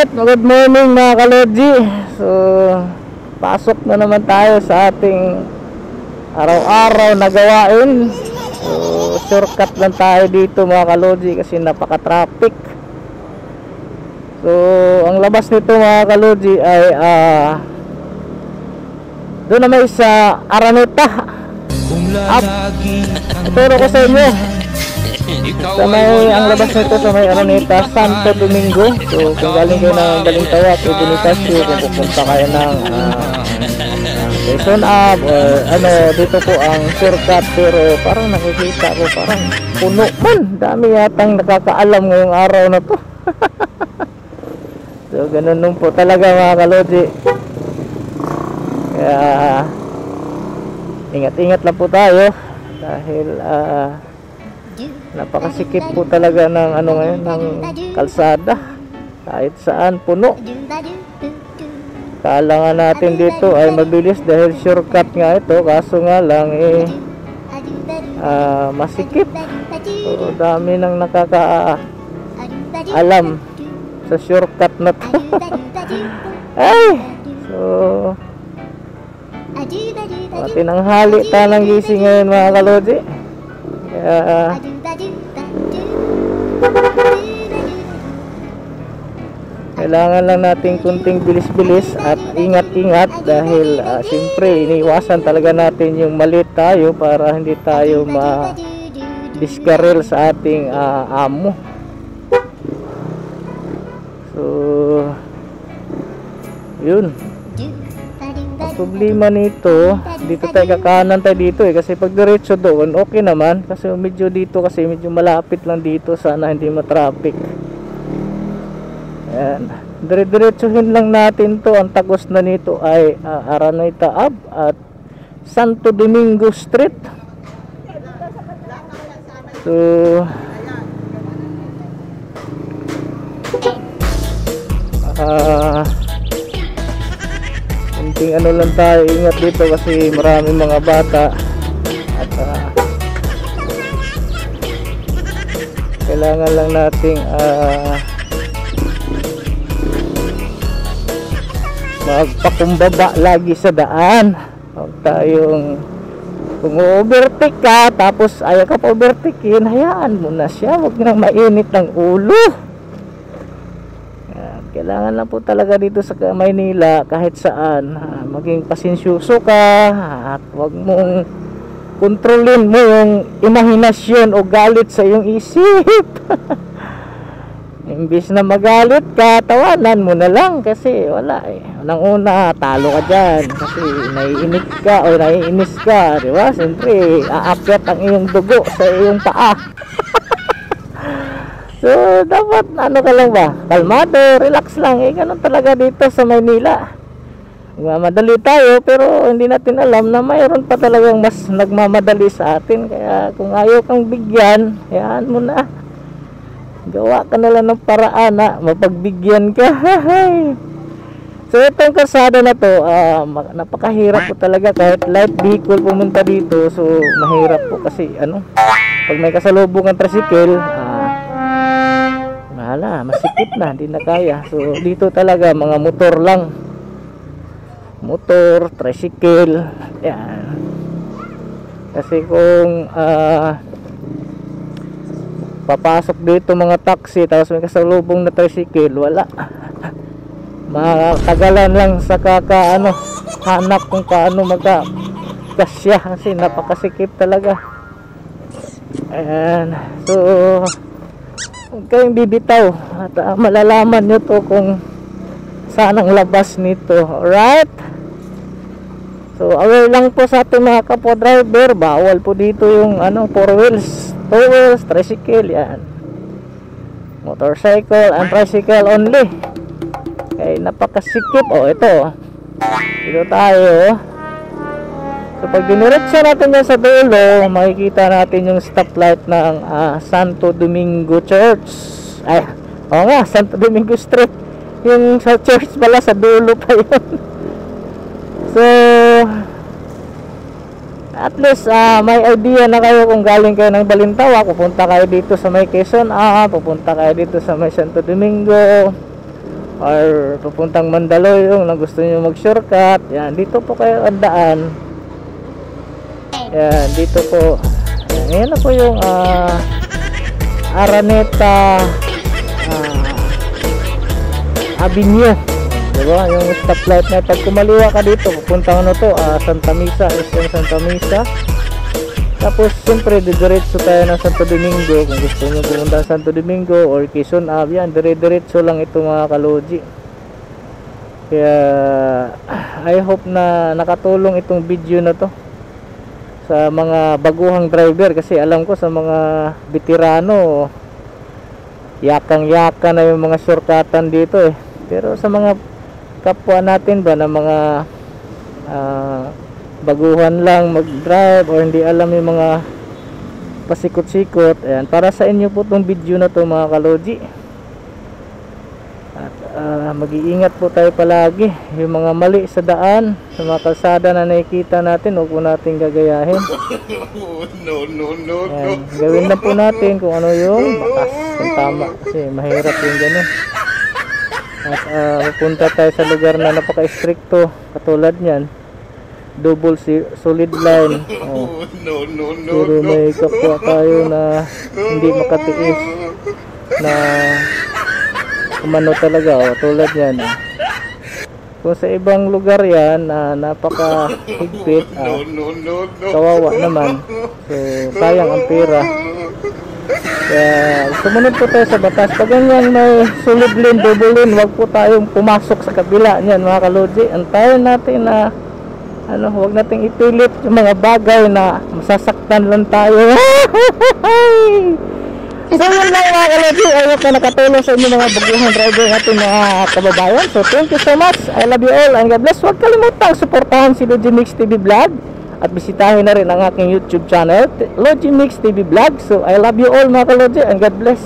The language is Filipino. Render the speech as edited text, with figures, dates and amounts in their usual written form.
Alright, good morning mga kalodji. So, pasok na naman tayo sa ating araw-araw na gawain. So, shortcut lang tayo dito mga kalodji kasi napaka-traffic. So, ang labas nito mga kalodji ay doon na may sa Araneta up. Ituro ko sa inyo sa may, ang labas nito sa may Araneta, Santo Domingo. So kung galing kayo ng Balintawak, Bonifacio, kung pupunta kayo ng Quezon Ave or ano, dito po ang shortcut. Pero parang nakikita ko parang puno man, dami yatang nakakaalam ngayong araw na to. So ganun nun po talaga mga kalodji. Kaya ingat-ingat lang po tayo dahil napakasikip po talaga ng ano ngayon, ng kalsada. Kahit saan puno. Kala nga natin dito ay mabilis dahil shortcut nga ito, kaso nga lang masikip. So dami nang nakakaalam sa shortcut na to. Ay, so tinanghali tayo ng gising ngayon mga kalodji. Kaya kailangan lang natin kunting bilis-bilis at ingat-ingat dahil siyempre iniiwasan talaga natin yung mali tayo para hindi tayo ma-discarrel sa ating amo. So yun, ang problema nito, dito tayo kakanan tayo dito kasi pag diretso doon okay naman, kasi medyo dito kasi medyo malapit lang dito, sana hindi ma-traffic. Ayan, dire-diretsuhin lang natin to. Ang tagos na nito ay Araneta Ave at Santo Domingo Street. So kunting ano lang tayo, ingat dito kasi maraming mga bata at kailangan lang nating magpakumbaba lagi sa daan. Huwag tayong, kung overtake ka tapos ayaw ka pa overtakein, hayaan mo na siya, huwag nang mainit ng ulo. Kailangan lang po talaga dito sa Maynila kahit saan maging pasensyoso ka at huwag mong kontrolin mo yung imahinasyon o galit sa iyong isip. Imbis na magalit ka, tawanan mo na lang kasi wala unang-una talo ka dyan kasi naiinis ka o naiinis ka, di ba? Siyempre aakyat ang iyong dugo sa iyong paa. So dapat ano ka lang ba, kalmado, relax lang. Ganun talaga dito sa Maynila. Madali tayo pero hindi natin alam na mayroon pa talagang mas nagmamadali sa atin. Kaya kung ayaw kang bigyan, hayaan mo na, gawa ka na lang ng paraan na mapagbigyan ka. So itong kalsada na to, napakahirap po talaga kahit light vehicle pumunta dito. So mahirap po kasi pag may kasalubong ang tricycle, masikip na, hindi na kaya. So dito talaga mga motor lang, motor, tricycle, yan. Kasi kung papasok dito mga taxi tapos may kasalubong na tricycle, wala. Matagalan lang sa hanap kung paano magkasya kasi napakasikip talaga. Ayan. So huwag kayong bibitaw at malalaman nyo to kung saan ang labas nito. Alright, so aware lang po sa ating mga kapwa driver, bawal po dito yung 4 wheels, 2 wheels, tricycle, yan, motorcycle and tricycle only. Okay, napakasikip. Ito dito tayo. So pag diniretso natin yan sa dulo, makikita natin yung stoplight ng Santo Domingo Church. Santo Domingo Street. Yung sa church pala sa dulo pa yun. So at least may idea na kayo kung galing kayo ng Balintawak, pupunta kayo dito sa may Quezon Ave, pupunta kayo dito sa may Santo Domingo, or papuntang Mandaluyong na gusto nyo mag shortcut, yan, dito po kayo ang daan. Yan, dito po. Yan, na po yung Araneta Avenue, diba? Yung stoplight na pag kumaliwa ka dito, papuntang ano to, Santa Misa, SM Santa Misa. Tapos siyempre diretso tayo ng Santo Domingo kung gusto nyo pumunta ng Santo Domingo or Quezon Ave, yan, dire-diretso lang ito mga kaloji. Kaya I hope na nakatulong itong video na to sa mga baguhang driver, kasi alam ko sa mga veterano yakang-yaka na yung mga shortcutan dito eh. Pero sa mga kapwa natin ba na mga baguhan lang mag-drive or hindi alam yung mga pasikot-sikot, ayan, para sa inyo po itong video na to mga kaloji. At mag-iingat po tayo palagi. Yung mga mali sa daan, sa mga kalsada na nakikita natin, huwag po natin gagayahin. Ayan, gawin lang po natin kung ano yung batas, yung tama, kasi mahirap yung ganun. At pupunta tayo sa lugar na napaka-stricto katulad nyan, double solid line. Pero may kapwa tayo na hindi makatiis na umano talaga, tulad yan. Kung sa ibang lugar yan napaka-higpit, kawawa naman, so sayang ang pera. Kaya sumunod po tayo sa batas. Pag ganyan may solid lane, double lane, wag po tayong pumasok sa kabila niyan mga kaloji. Antayin natin na huwag nating ipilit yung mga bagay na masasaktan lang tayo. So yun lang mga kaloji, I hope na nakatulong sa inyo mga baguhang driver natin mga kababayan. So thank you so much, I love you all and God bless. Huwag kalimutang suportahan si Logimix TV Vlog at bisitahin na rin ang aking YouTube channel, Logimix TV Vlog. So I love you all mga kaloji and God bless.